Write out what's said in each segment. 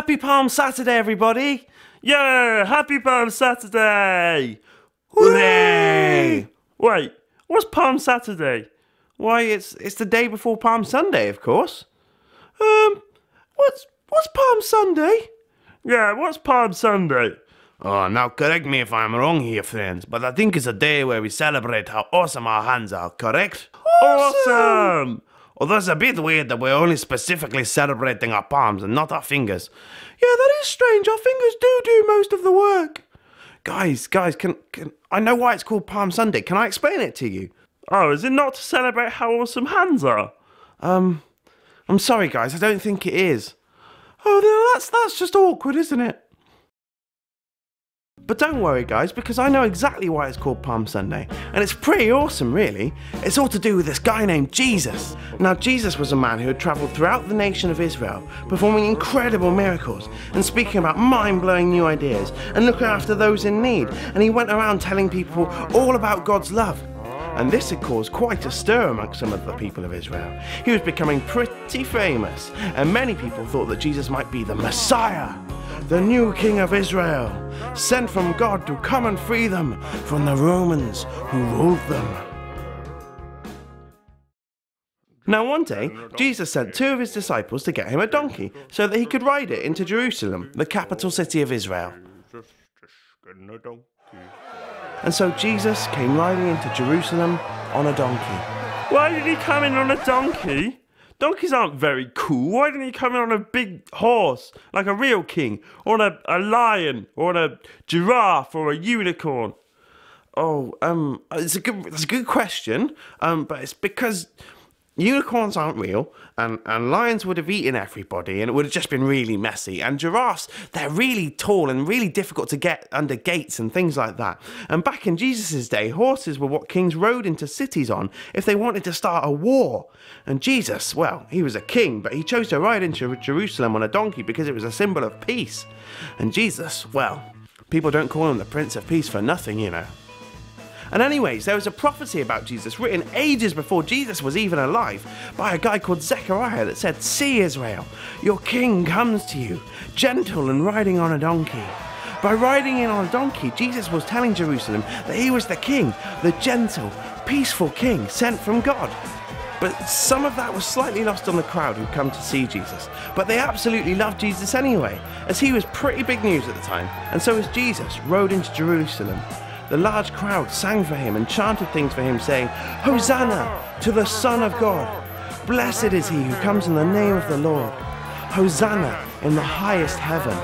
Happy Palm Saturday, everybody! Yeah, happy Palm Saturday! Hooray! Wait, what's Palm Saturday? Why, it's the day before Palm Sunday, of course. What's Palm Sunday? Yeah, what's Palm Sunday? Oh, now correct me if I'm wrong here, friends, but I think it's a day where we celebrate how awesome our hands are, correct? Awesome! Although it's a bit weird that we're only specifically celebrating our palms and not our fingers. Yeah, that is strange. Our fingers do most of the work. Guys, can I know why it's called Palm Sunday. Can I explain it to you? Oh, is it not to celebrate how awesome hands are? I'm sorry, guys. I don't think it is. Oh, no, that's just awkward, isn't it? But don't worry, guys, because I know exactly why it's called Palm Sunday, and it's pretty awesome, really. It's all to do with this guy named Jesus. Now, Jesus was a man who had travelled throughout the nation of Israel, performing incredible miracles, and speaking about mind-blowing new ideas, and looking after those in need, and he went around telling people all about God's love. And this had caused quite a stir amongst some of the people of Israel. He was becoming pretty famous, and many people thought that Jesus might be the Messiah, the new King of Israel, sent from God to come and free them from the Romans who ruled them. Now one day, Jesus sent 2 of his disciples to get him a donkey so that he could ride it into Jerusalem, the capital city of Israel. And so Jesus came riding into Jerusalem on a donkey. Why did he come in on a donkey? Donkeys aren't very cool. Why didn't he come in on a big horse, like a real king? Or on a lion? Or on a giraffe? Or a unicorn? Oh, that's a good question. But it's because unicorns aren't real, and lions would have eaten everybody, and it would have just been really messy. And giraffes, they're really tall and really difficult to get under gates and things like that. And back in Jesus' day, horses were what kings rode into cities on if they wanted to start a war. And Jesus, well, he was a king, but he chose to ride into Jerusalem on a donkey because it was a symbol of peace. And Jesus, well, people don't call him the Prince of Peace for nothing, you know. And anyways, there was a prophecy about Jesus written ages before Jesus was even alive by a guy called Zechariah that said, "See, Israel, your king comes to you, gentle and riding on a donkey." By riding in on a donkey, Jesus was telling Jerusalem that he was the king, the gentle, peaceful king sent from God. But some of that was slightly lost on the crowd who'd come to see Jesus. But they absolutely loved Jesus anyway, as he was pretty big news at the time. And so as Jesus rode into Jerusalem, the large crowd sang for him and chanted things for him, saying, "Hosanna to the Son of God! Blessed is he who comes in the name of the Lord! Hosanna in the highest heaven!"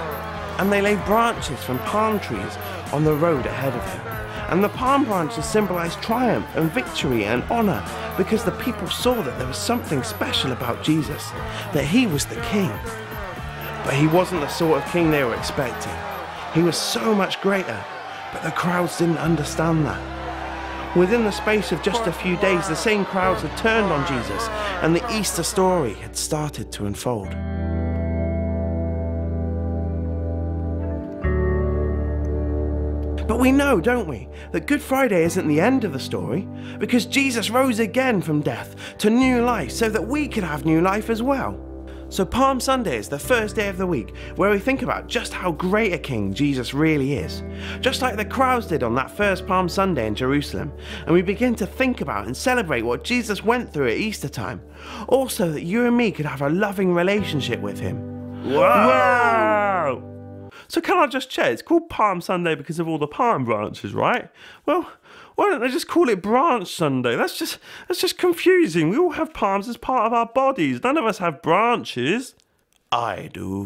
And they laid branches from palm trees on the road ahead of him. And the palm branches symbolized triumph and victory and honor, because the people saw that there was something special about Jesus, that he was the king. But he wasn't the sort of king they were expecting. He was so much greater. But the crowds didn't understand that. Within the space of just a few days, the same crowds had turned on Jesus, and the Easter story had started to unfold. But we know, don't we, that Good Friday isn't the end of the story, because Jesus rose again from death to new life so that we could have new life as well. So Palm Sunday is the first day of the week where we think about just how great a king Jesus really is. Just like the crowds did on that first Palm Sunday in Jerusalem. And we begin to think about and celebrate what Jesus went through at Easter time. Also that you and me could have a loving relationship with him. Wow! So can I just check? It's called Palm Sunday because of all the palm branches, right? Well, why don't they just call it Branch Sunday? That's just confusing. We all have palms as part of our bodies. None of us have branches. I do.